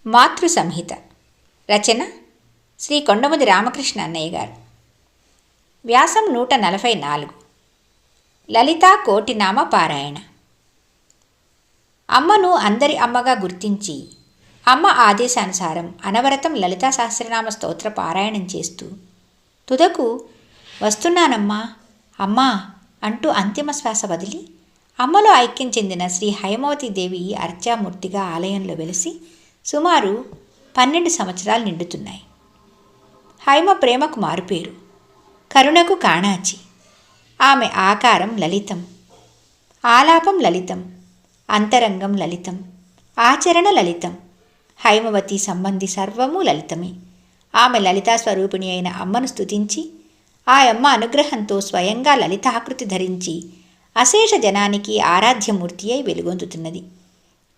మాతృ సంహిత. రచన శ్రీ కొండముది రామకృష్ణ అన్నయ్య గారు. వ్యాసం 144. లలితా కోటినామ పారాయణ. అమ్మను అందరి అమ్మగా గుర్తించి అమ్మ ఆదేశానుసారం అనవరతం లలితా సహస్రనామ స్తోత్ర పారాయణం చేస్తూ తుదకు వస్తున్నానమ్మా అమ్మా అంటూ అంతిమ శ్వాస వదిలి అమ్మలో ఐక్యం చెందిన శ్రీ హైమవతీదేవి అర్చామూర్తిగా ఆలయంలో వెలిసి సుమారు 12 సంవత్సరాలు నిండుతున్నాయి. హైమ ప్రేమకు మారుపేరు, కరుణకు కాణాచి. ఆమె ఆకారం లలితం, ఆలాపం లలితం, అంతరంగం లలితం, ఆచరణ లలితం. హైమవతి సంబంధి సర్వము లలితమే. ఆమె లలితా స్వరూపిణి అయిన అమ్మను స్తుతించి ఆ అమ్మ అనుగ్రహంతో స్వయంగా లలితాకృతి ధరించి అశేష జనానికి ఆరాధ్యమూర్తి అయి వెలుగొందుతున్నది.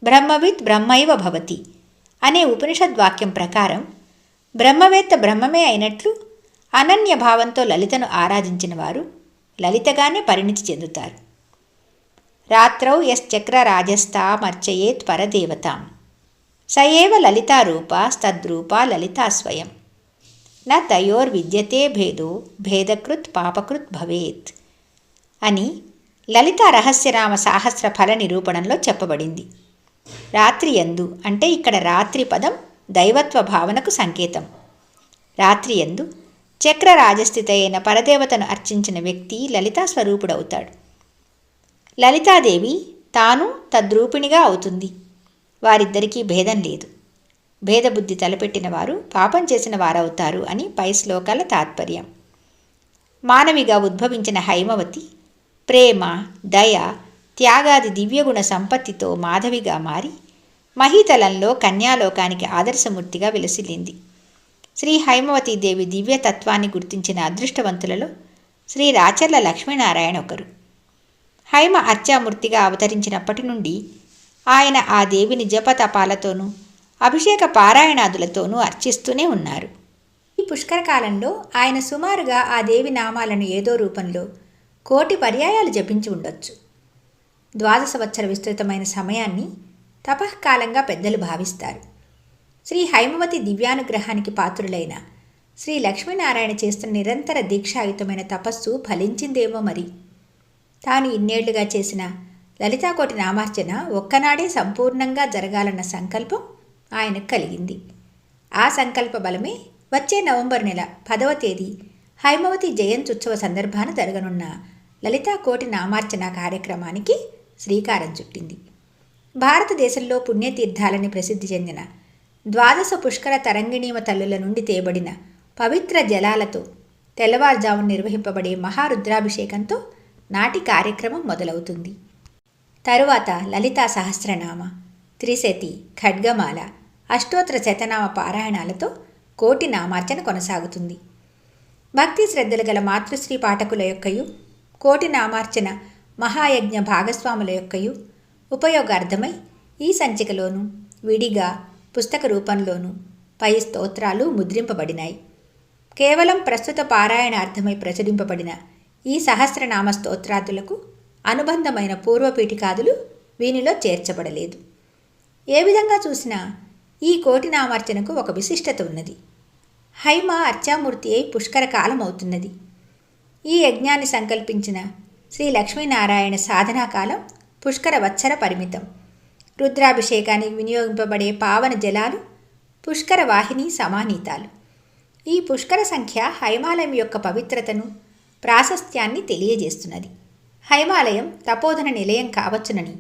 బ్రహ్మవిత్ బ్రహ్మైవ భవతి అనే ఉపనిషద్వాక్యం ప్రకారం బ్రహ్మవేత్త బ్రహ్మమే అయినట్లు అనన్య భావంతో లలితను ఆరాధించిన వారు లలితగానే పరిణితి చెందుతారు. రాత్రౌ యశ్చక్రరాజస్తామర్చయేత్ పరదేవతాం సయేవ లలితారూపా తద్రూపా లలితా స్వయం న తయోర్విద్యతే భేదో భేదకృత్ పాపకృత్ భవేత్ అని లలితా రహస్యనామ సాహస్ర ఫల నిరూపణంలో చెప్పబడింది. రాత్రి యందు అంటే ఇక్కడ రాత్రి పదం దైవత్వ భావనకు సంకేతం. రాత్రి యందు చక్రరాజస్థిత అయిన పరదేవతను అర్చించిన వ్యక్తి లలితా స్వరూపుడవుతాడు. లలితాదేవి తాను తద్రూపిణిగా అవుతుంది. వారిద్దరికీ భేదం లేదు. భేదబుద్ధి తలపెట్టిన వారు పాపం చేసిన వారవుతారు అని పై శ్లోకాల తాత్పర్యం. మానవిగా ఉద్భవించిన హైమవతి ప్రేమ, దయ, త్యాగాది దివ్యగుణ సంపత్తితో మాధవిగా మారి మహీతలంలో కన్యాలోకానికి ఆదర్శమూర్తిగా విలసిల్లింది. శ్రీ హైమవతీదేవి దివ్యతత్వాన్ని గుర్తించిన అదృష్టవంతులలో శ్రీ రాచర్ల లక్ష్మీనారాయణ ఒకరు. హైమ అర్చామూర్తిగా అవతరించినప్పటి నుండి ఆయన ఆ దేవిని జపతపాలతోనూ అభిషేక పారాయణాదులతోనూ అర్చిస్తూనే ఉన్నారు. ఈ పుష్కరకాలంలో ఆయన సుమారుగా ఆ దేవి నామాలను ఏదో రూపంలో 1,000,000 పర్యాయాలు జపించి ఉండొచ్చు. 12 సంవత్సర విస్తృతమైన సమయాన్ని తపఃకాలంగా పెద్దలు భావిస్తారు. శ్రీ హైమవతి దివ్యానుగ్రహానికి పాత్రులైన శ్రీ లక్ష్మీనారాయణ చేస్తున్న నిరంతర దీక్షాయుతమైన తపస్సు ఫలించిందేమో మరి. తాను ఇన్నేళ్లుగా చేసిన లలితాకోటి నామార్చన ఒక్కనాడే సంపూర్ణంగా జరగాలన్న సంకల్పం ఆయనకు కలిగింది. ఆ సంకల్ప బలమే వచ్చే నవంబర్ నెల 10వ తేదీ హైమవతి జయంత్యుత్సవ సందర్భాన జరగనున్న లలితాకోటి నామార్చన కార్యక్రమానికి శ్రీకారం చుట్టింది. భారతదేశంలో పుణ్యతీర్థాలని ప్రసిద్ధి చెందిన 12 పుష్కర తరంగిణీమ తల్లుల నుండి తేబడిన పవిత్ర జలాలతో తెల్లవారుజామున నిర్వహింపబడే మహారుద్రాభిషేకంతో నాటి కార్యక్రమం మొదలవుతుంది. తరువాత లలితా సహస్రనామ, త్రిశతి, ఖడ్గమాల, అష్టోత్తర శతనామ పారాయణాలతో కోటి నామార్చన కొనసాగుతుంది. భక్తి శ్రద్ధలు గల మాతృశ్రీ పాఠకుల యొక్కయు కోటి నామార్చన మహాయజ్ఞ భాగస్వాముల యొక్కయు ఉపయోగార్థమై ఈ సంచికలోనూ విడిగా పుస్తక రూపంలోనూ పై స్తోత్రాలు ముద్రింపబడినాయి. కేవలం ప్రస్తుత పారాయణార్థమై ప్రచురింపబడిన ఈ సహస్రనామ స్తోత్రాదులకు అనుబంధమైన పూర్వపీఠికాదులు వీనిలో చేర్చబడలేదు. ఏ విధంగా చూసినా ఈ కోటి నామార్చనకు ఒక విశిష్టత ఉన్నది. హైమ అర్చామూర్తి అయి పుష్కర కాలం అవుతున్నది. ఈ యజ్ఞాన్ని సంకల్పించిన శ్రీ లక్ష్మీనారాయణ సాధనా కాలం పుష్కర వత్సర పరిమితం. రుద్రాభిషేకానికి వినియోగింపబడే పావన జలాలు పుష్కర వాహిని సమానీతాలు. ఈ పుష్కర సంఖ్య హైమాలయం యొక్క పవిత్రతను, ప్రాశస్త్యాన్ని తెలియజేస్తున్నది. హైమాలయం తపోధన నిలయం కావచ్చునని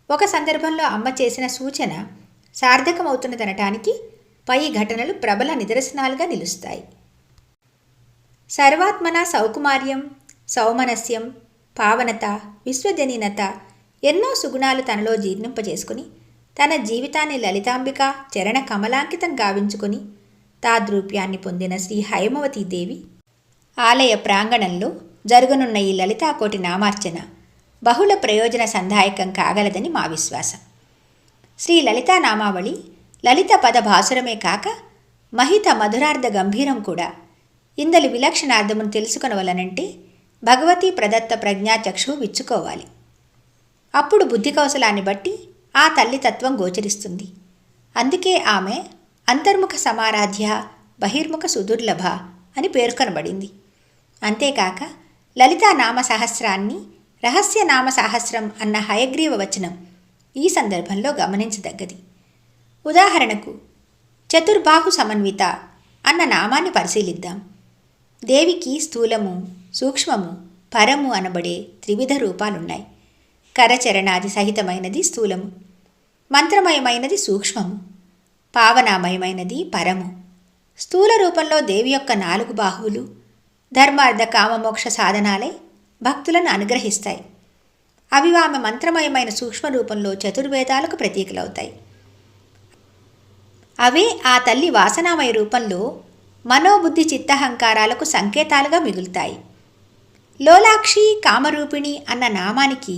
ఒక సందర్భంలో అమ్మ చేసిన సూచన సార్థకమవుతున్నదనటానికి పై ఘటనలు ప్రబల నిదర్శనాలుగా నిలుస్తాయి. సర్వాత్మన సౌకుమార్యం, సౌమనస్యం, పావనత, విశ్వజనీనత ఎన్నో సుగుణాలు తనలో జీర్ణింపజేసుకుని తన జీవితాన్ని లలితాంబిక చరణ కమలాంకితం గావించుకొని తాద్రూప్యాన్ని పొందిన శ్రీ హైమవతీదేవి ఆలయ ప్రాంగణంలో జరగనున్న ఈ లలితాకోటి నామార్చన బహుళ ప్రయోజన సంధాయకం కాగలదని మా విశ్వాసం. శ్రీ లలితా నామావళి లలిత పద భాసురమే కాక మహిత మధురార్థ గంభీరం కూడా. ఇందలి విలక్షణార్థమును తెలుసుకొనవలనంటే భగవతీ ప్రదత్త ప్రజ్ఞాచక్షు విచ్చుకోవాలి. అప్పుడు బుద్ధి కౌశలాన్ని బట్టి ఆ తల్లి తత్వం గోచరిస్తుంది. అందుకే ఆమె అంతర్ముఖ సమారాధ్య బహిర్ముఖ సుదుర్లభ అని పేర్కొనబడింది. అంతేకాక లలితా నామ సహస్రాన్ని రహస్య నామ సహస్రం అన్న హయగ్రీవ వచనం ఈ సందర్భంలో గమనించదగ్గది. ఉదాహరణకు చతుర్బాహు సమన్విత అన్న నామాన్ని పరిశీలిద్దాం. దేవికి స్థూలము, సూక్ష్మము, పరము అనబడే త్రివిధ రూపాలున్నాయి. కరచరణాది సహితమైనది స్థూలము, మంత్రమయమైనది సూక్ష్మము, పావనామయమైనది పరము. స్థూల రూపంలో దేవి యొక్క 4 బాహువులు ధర్మార్థ కామమోక్ష సాధనాలై భక్తులను అనుగ్రహిస్తాయి. అవి ఆమె మంత్రమయమైన సూక్ష్మ రూపంలో చతుర్వేదాలకు ప్రతీకలవుతాయి. అవే ఆ తల్లి వాసనామయ రూపంలో మనోబుద్ధి చిత్తహంకారాలకు సంకేతాలుగా మిగులుతాయి. లోలాక్షి కామరూపిణి అన్న నామానికి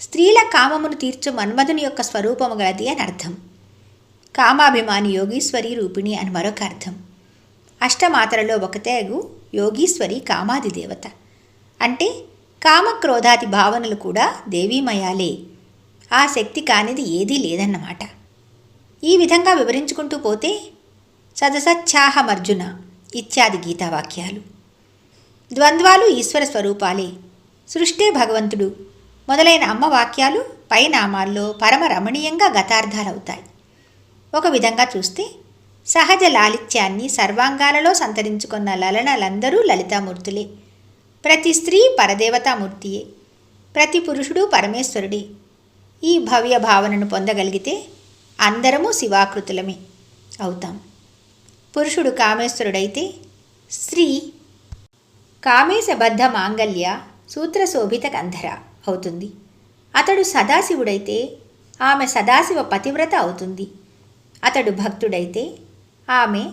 స్త్రీల కామమును తీర్చు మన్మధుని యొక్క స్వరూపము గలది అని అర్థం. కామాభిమాని యోగీశ్వరి రూపిణి అని మరొక అర్థం. అష్టమాతలలో ఒకతేగు యోగీశ్వరి కామాది దేవత. అంటే కామక్రోధాది భావనలు కూడా దేవీమయాలే. ఆ శక్తి కానిది ఏదీ లేదన్నమాట. ఈ విధంగా వివరించుకుంటూ పోతే సదసచ్ఛాహమర్జున ఇత్యాది గీతావాక్యాలు. ద్వంద్వాలు ఈశ్వర స్వరూపాలే, సృష్టే భగవంతుడు మొదలైన అమ్మ వాక్యాలు పై నామాల్లో పరమ రమణీయంగా గతార్థాలవుతాయి. ఒక విధంగా చూస్తే సహజ లాలిత్యాన్ని సర్వాంగాలలో సంతరించుకున్న లలనలందరూ లలితామూర్తులే. ప్రతి స్త్రీ పరదేవతామూర్తియే, ప్రతి పురుషుడు పరమేశ్వరుడే. ఈ భవ్య భావనను పొందగలిగితే అందరము శివాకృతులమే అవుతాం. పురుషుడు కామేశ్వరుడైతే స్త్రీ కామేశబద్ధ మాంగల్య సూత్రశోభిత గంధర అవుతుంది. అతడు సదాశివుడైతే ఆమె సదాశివ పతివ్రత అవుతుంది. అతడు భక్తుడైతే ఆమె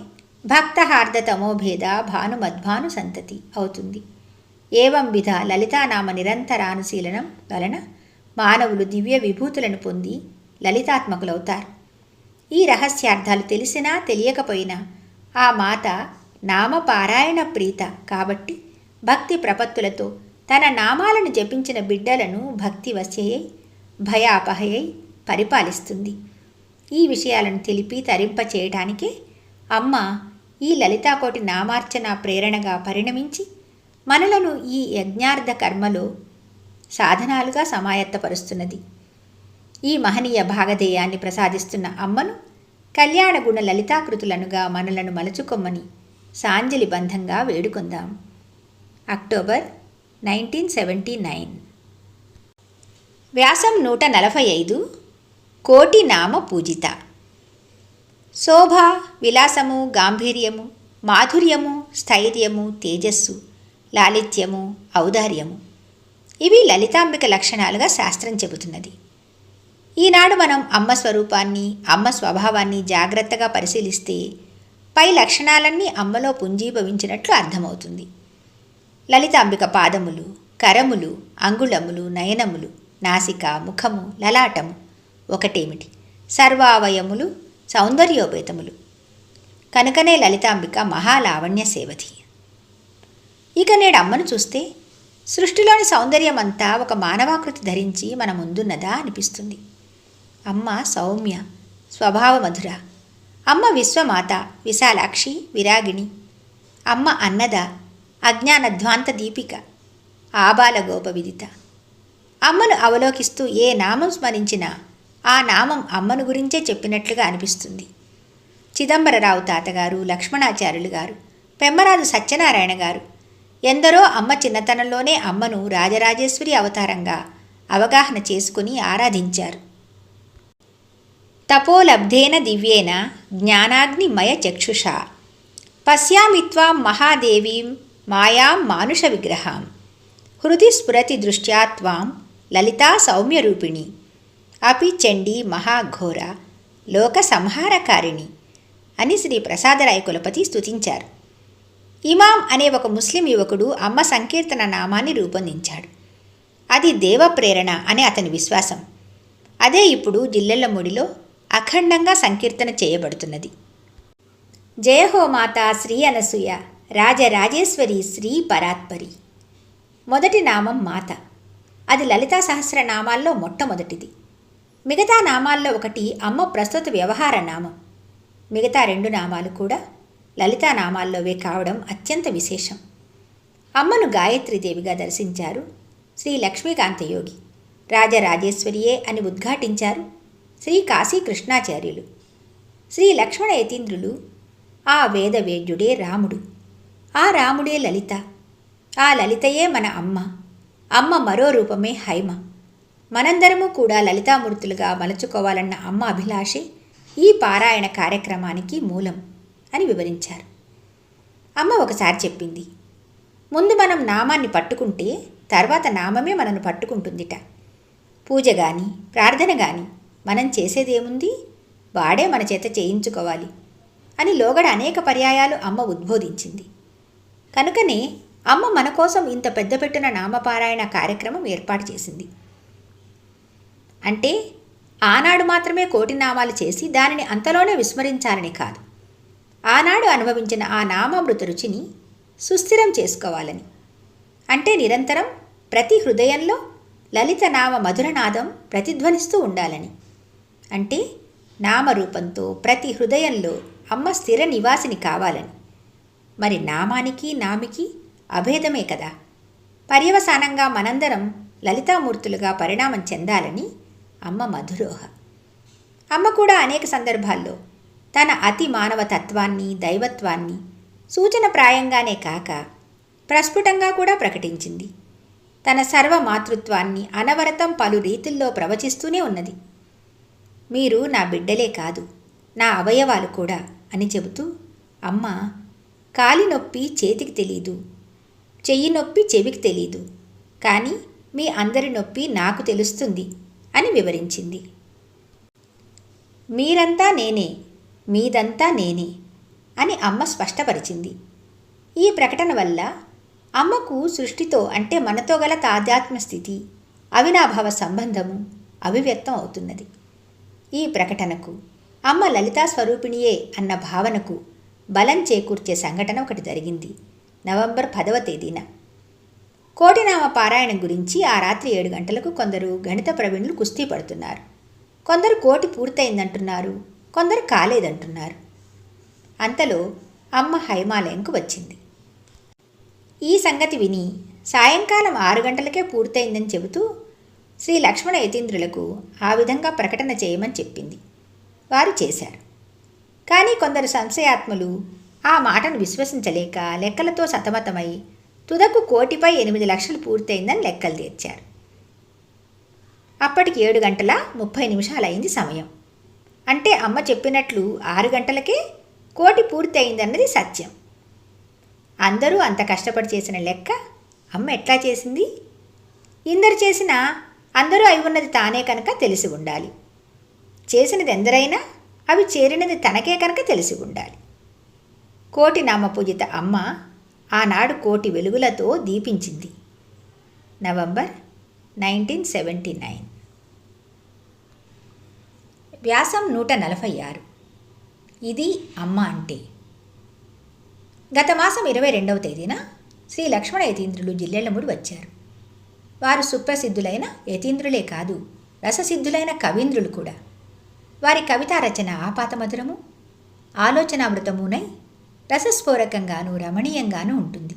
భక్తహార్దతమోభేద భానుమద్భాను సంతతి అవుతుంది. ఏవం విధ లలితానామ నిరంతరానుశీలనం వలన మానవులు దివ్య విభూతులను పొంది లలితాత్మకులవుతారు. ఈ రహస్యార్థాలు తెలిసినా తెలియకపోయినా ఆ మాత నామపారాయణ ప్రీత కాబట్టి భక్తి ప్రపత్తులతో తన నామాలను జపించిన బిడ్డలను భక్తి వశ్యయై భయాపహయై పరిపాలిస్తుంది. ఈ విషయాలను తెలిపి తరింపచేయటానికే అమ్మ ఈ లలితాకోటి నామార్చన ప్రేరణగా పరిణమించి మనలను ఈ యజ్ఞార్థ కర్మలో సాధనాలుగా సమాయత్తపరుస్తున్నది. ఈ మహనీయ భాగధేయాన్ని ప్రసాదిస్తున్న అమ్మను కళ్యాణగుణ లలితాకృతులనుగా మనలను మలచుకొమ్మని సాంజలి బంధంగా వేడుకొందాం. అక్టోబర్ 1979. వ్యాసం 145. కోటి నామ పూజిత. శోభ, విలాసము, గాంభీర్యము, మాధుర్యము, స్థైర్యము, తేజస్సు, లాలిత్యము, ఔదార్యము ఇవి లలితాంబిక లక్షణాలుగా శాస్త్రం చెబుతున్నది. ఈనాడు మనం అమ్మ స్వరూపాన్ని, అమ్మ స్వభావాన్ని జాగ్రత్తగా పరిశీలిస్తే పై లక్షణాలన్నీ అమ్మలో పుంజీభవించినట్లు అర్థమవుతుంది. లలితాంబిక పాదములు, కరములు, అంగుళములు, నయనములు, నాసిక, ముఖము, లలాటము ఒకటేమిటి, సర్వావయములు సౌందర్యోపేతములు. కనుకనే లలితాంబిక మహాలావణ్య సేవధి. ఇక నేడు అమ్మను చూస్తే సృష్టిలోని సౌందర్యమంతా ఒక మానవాకృతి ధరించి మన ముందున్నదా అనిపిస్తుంది. అమ్మ సౌమ్య, స్వభావ మధుర. అమ్మ విశ్వమాత, విశాలాక్షి, విరాగిణి. అమ్మ అన్నద, అజ్ఞానధ్వాంత దీపిక, ఆబాల గోప విదిత. అమ్మను అవలోకిస్తూ ఏ నామం స్మరించినా ఆ నామం అమ్మను గురించే చెప్పినట్లుగా అనిపిస్తుంది. చిదంబరరావు తాతగారు, లక్ష్మణాచార్యులు గారు, పెమ్మరాజు సత్యనారాయణ గారు ఎందరో అమ్మ చిన్నతనంలోనే అమ్మను రాజరాజేశ్వరి అవతారంగా అవగాహన చేసుకుని ఆరాధించారు. తపోలబ్ధేన దివ్యేన జ్ఞానాగ్నిమయ చక్షుషా పశ్యామిత్వాం మహాదేవీం మాయాం మానుష విగ్రహాం హృది స్ఫురతి దృష్ట్యా త్వాం లలితా సౌమ్యరూపిణి అపి చండీ మహాఘోర లోక సంహారకారిణి అని శ్రీ ప్రసాదరాయ కులపతి స్తుతించారు. ఇమాం అనే ఒక ముస్లిం యువకుడు అమ్మ సంకీర్తన నామాన్ని రూపొందించాడు. అది దేవప్రేరణ అనే అతని విశ్వాసం. అదే ఇప్పుడు జిల్లెళ్లమూడిలో అఖండంగా సంకీర్తన చేయబడుతున్నది. జయహో మాతా శ్రీ అనసూయ రాజరాజేశ్వరి శ్రీ పరాత్పరి. మొదటి నామం మాత. అది లలితా సహస్రనామాల్లో మొట్టమొదటిది. మిగతా నామాల్లో ఒకటి అమ్మ ప్రస్తుత వ్యవహార నామం. మిగతా 2 నామాలు కూడా లలితా నామాల్లోవే కావడం అత్యంత విశేషం. అమ్మను గాయత్రీదేవిగా దర్శించారు శ్రీ లక్ష్మీకాంతయోగి. రాజరాజేశ్వరియే అని ఉద్ఘాటించారు శ్రీ కాశీ కృష్ణాచార్యులు. శ్రీ లక్ష్మణ యతీంద్రులు ఆ వేదవేద్యుడే రాముడు, ఆ రాముడే లలిత, ఆ లలితయే మన అమ్మ, అమ్మ మరో రూపమే హైమ. మనందరము కూడా లలితామూర్తులుగా మలుచుకోవాలన్న అమ్మ అభిలాషే ఈ పారాయణ కార్యక్రమానికి మూలం అని వివరించారు. అమ్మ ఒకసారి చెప్పింది, ముందు మనం నామాన్ని పట్టుకుంటే తర్వాత నామమే మనను పట్టుకుంటుందిట. పూజ కానీ ప్రార్థన కానీ మనం చేసేదేముంది, వాడే మన చేత చేయించుకోవాలి అని లోగడ అనేక పర్యాయాలు అమ్మ ఉద్బోధించింది. కనుకనే అమ్మ మన కోసం ఇంత పెద్ద పెట్టిన నామపారాయణ కార్యక్రమం ఏర్పాటు చేసింది. అంటే ఆనాడు మాత్రమే 1,000 నామాలు చేసి దానిని అంతలోనే విస్మరించాలని కాదు, ఆనాడు అనుభవించిన ఆ నామామృత రుచిని సుస్థిరం చేసుకోవాలని. అంటే నిరంతరం ప్రతి హృదయంలో లలిత నామ మధురనాదం ప్రతిధ్వనిస్తూ ఉండాలని. అంటే నామరూపంతో ప్రతి హృదయంలో అమ్మ స్థిర నివాసిని కావాలని. మరి నామానికి నామికి అభేదమే కదా. పర్యవసానంగా మనందరం లలితామూర్తులుగా పరిణామం చెందాలని అమ్మ మధురోహ. అమ్మ కూడా అనేక సందర్భాల్లో తన అతి మానవ తత్వాన్ని దైవత్వాన్ని సూచనప్రాయంగానే కాక ప్రస్ఫుటంగా కూడా ప్రకటించింది. తన సర్వమాతృత్వాన్ని అనవరతం పలు రీతుల్లో ప్రవచిస్తూనే ఉన్నది. మీరు నా బిడ్డలే కాదు, నా అవయవాలు కూడా అని చెబుతూ అమ్మ కాలి నొప్పి చేతికి తెలీదు, చెయ్యి నొప్పి చెవికి తెలీదు, కానీ మీ అందరి నొప్పి నాకు తెలుస్తుంది అని వివరించింది. మీరంతా నేనే, మీదంతా నేనే అని అమ్మ స్పష్టపరిచింది. ఈ ప్రకటన వల్ల అమ్మకు సృష్టితో అంటే మనతో గల తాదాత్మ్య స్థితి, అవినాభావ సంబంధము అభివ్యక్తం అవుతున్నది. ఈ ప్రకటనకు అమ్మ లలితా స్వరూపిణియే అన్న భావనకు బలం చేకూర్చే సంఘటన ఒకటి జరిగింది నవంబర్ 10వ తేదీన. 1,000 నామ పారాయణం గురించి ఆ రాత్రి 7 గంటలకు కొందరు గణిత ప్రవీణులు కుస్తీ పడుతున్నారు. కొందరు 1,000 పూర్తయిందంటున్నారు, కొందరు కాలేదంటున్నారు. అంతలో అమ్మ హైమాలయంకు వచ్చింది. ఈ సంగతి విని సాయంకాలం 6 గంటలకే పూర్తయిందని చెబుతూ శ్రీ లక్ష్మణ యతీంద్రులకు ఆ విధంగా ప్రకటన చేయమని చెప్పింది. వారు చేశారు. కానీ కొందరు సంశయాత్ములు ఆ మాటను విశ్వసించలేక లెక్కలతో సతమతమై తుదకు 1,00,000పై 8 లక్షలు పూర్తయిందని లెక్కలు తీర్చారు. అప్పటికి 7:30 అయింది సమయం. అంటే అమ్మ చెప్పినట్లు 6 గంటలకే 1,00,000 పూర్తి అయిందన్నది సత్యం. అందరూ అంత కష్టపడి చేసిన లెక్క అమ్మ ఎట్లా చేసింది? ఇందరు చేసినా అందరూ అయి ఉన్నది తానే కనుక తెలిసి ఉండాలి. చేసినది ఎందరైనా అవి చేరినది తనకే కనుక తెలిసి ఉండాలి. 1,00,000 నామపూజిత అమ్మ ఆనాడు 1,00,000 వెలుగులతో దీపించింది. నవంబర్ 1979. వ్యాసం 146. ఇది అమ్మ అంటే. గత మాసం 22వ తేదీన శ్రీ లక్ష్మణ యతీంద్రులు జిల్లెళ్లమూడి వచ్చారు. వారు సుప్రసిద్ధులైన యతీంద్రులే కాదు, రససిద్ధులైన కవీంద్రులు కూడా. వారి కవితా రచన ఆపాతమధురము, ఆలోచనామృతమునై రసస్ఫోరకంగానూ రమణీయంగానూ ఉంటుంది.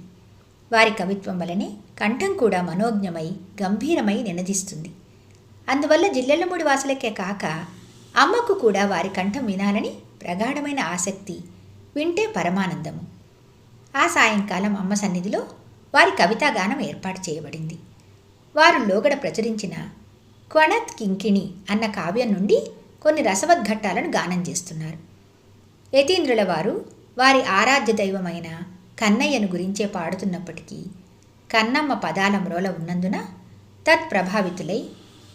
వారి కవిత్వం వలనే కంఠం కూడా మనోజ్ఞమై గంభీరమై నినదిస్తుంది. అందువల్ల జిల్లెళ్లమూడి వాసులకే కాక అమ్మకు కూడా వారి కంఠం వినాలని ప్రగాఢమైన ఆసక్తి, వింటే పరమానందము. ఆ సాయంకాలం అమ్మ సన్నిధిలో వారి కవితాగానం ఏర్పాటు చేయబడింది. వారు లోగడ ప్రచురించిన క్వణత్ కింకిణి అన్న కావ్యం నుండి కొన్ని రసవద్ఘట్టాలను గానం చేస్తున్నారు. యతీంద్రుల వారు వారి ఆరాధ్య దైవమైన కన్నయ్యను గురించే పాడుతున్నప్పటికీ కన్నమ్మ పదాల మ్రోల ఉన్నందున తత్ప్రభావితులై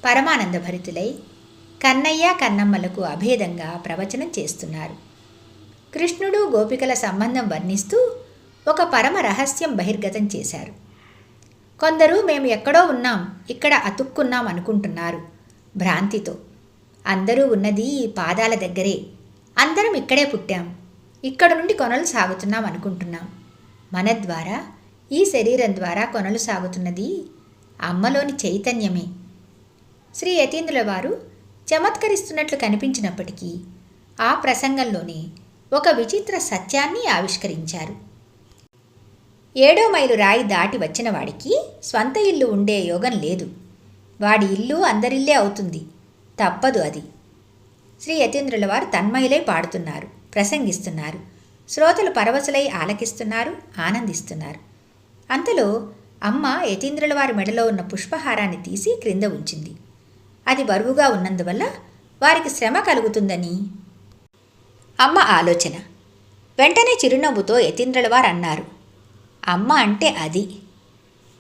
పరమానందభరితులై కన్నయ్య కన్నమ్మలకు అభేదంగా ప్రవచనం చేస్తున్నారు. కృష్ణుడు గోపికల సంబంధం వర్ణిస్తూ ఒక పరమ రహస్యం బహిర్గతం చేశారు. కొందరు మేము ఎక్కడో ఉన్నాం, ఇక్కడ అతుక్కున్నాం అనుకుంటున్నారు భ్రాంతితో. అందరూ ఉన్నది ఈ పాదాల దగ్గరే. అందరం ఇక్కడే పుట్టాం, ఇక్కడ నుండి కొనలు సాగుతున్నాం అనుకుంటున్నాం. మన ద్వారా, ఈ శరీరం ద్వారా కొనలు సాగుతున్నది అమ్మలోని చైతన్యమే. శ్రీ యతీంద్రుల వారు చమత్కరిస్తున్నట్లు కనిపించినప్పటికీ ఆ ప్రసంగంలోనే ఒక విచిత్ర సత్యాన్ని ఆవిష్కరించారు. 7వ మైలు రాయి దాటి వచ్చిన వాడికి స్వంత ఇల్లు ఉండే యోగం లేదు. వాడి ఇల్లు అందరిల్లే అవుతుంది. తప్పదు అది. శ్రీ యతీంద్రుల వారు తన్మయులై పాడుతున్నారు, ప్రసంగిస్తున్నారు. శ్రోతలు పరవశులై ఆలకిస్తున్నారు, ఆనందిస్తున్నారు. అంతలో అమ్మ యతీంద్రుల వారి మెడలో ఉన్న పుష్పహారాన్ని తీసి క్రింద ఉంచింది. అది బరువుగా ఉన్నందువల్ల వారికి శ్రమ కలుగుతుందని అమ్మ ఆలోచన. వెంటనే చిరునవ్వుతో యతీంద్రుల వారు అన్నారు, అమ్మ అంటే అది.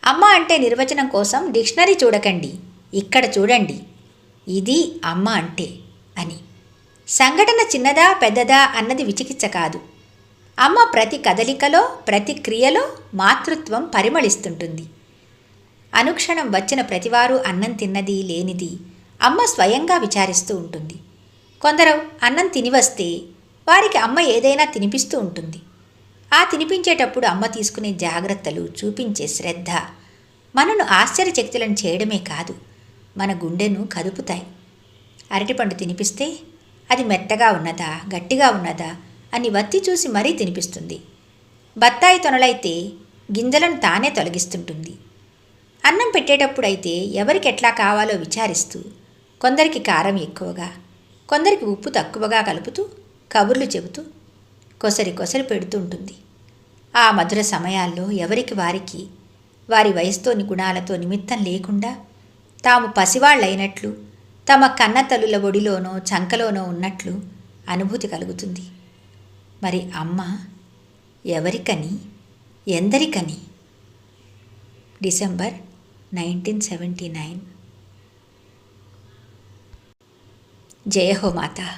అమ్మ అంటే నిర్వచనం కోసం డిక్షనరీ చూడకండి, ఇక్కడ చూడండి. ఇది అమ్మ అంటే అని. సంఘటన చిన్నదా పెద్దదా అన్నది విచికిత్స కాదు. అమ్మ ప్రతి కదలికలో, ప్రతి క్రియలో మాతృత్వం పరిమళిస్తుంటుంది. అనుక్షణం వచ్చిన ప్రతివారు అన్నం తిన్నది లేనిది అమ్మ స్వయంగా విచారిస్తూ ఉంటుంది. కొందరు అన్నం తిని వస్తే వారికి అమ్మ ఏదైనా తినిపిస్తూ ఉంటుంది. ఆ తినిపించేటప్పుడు అమ్మ తీసుకునే జాగ్రత్తలు, చూపించే శ్రద్ధ మనను ఆశ్చర్యచకితులను చేయడమే కాదు, మన గుండెను కదుపుతాయి. అరటిపండు తినిపిస్తే అది మెత్తగా ఉన్నదా, గట్టిగా ఉన్నదా అని వత్తి చూసి మరీ తినిపిస్తుంది. బత్తాయి తొనలైతే గింజలను తానే తొలగిస్తుంటుంది. అన్నం పెట్టేటప్పుడైతే ఎవరికి ఎట్లా కావాలో విచారిస్తూ, కొందరికి కారం ఎక్కువగా, కొందరికి ఉప్పు తక్కువగా కలుపుతూ, కబుర్లు చెబుతూ కొసరి కొసరి పెడుతూ ఉంటుంది. ఆ మధుర సమయాల్లో ఎవరికి వారికి వారి వయసుతోని గుణాలతో నిమిత్తం లేకుండా తాము పసివాళ్లైనట్లు, తమ కన్నతల్లుల ఒడిలోనో చంకలోనో ఉన్నట్లు అనుభూతి కలుగుతుంది. మరి అమ్మ ఎవరికని, ఎందరికని? డిసెంబర్ 1979. జయ హో మాతా.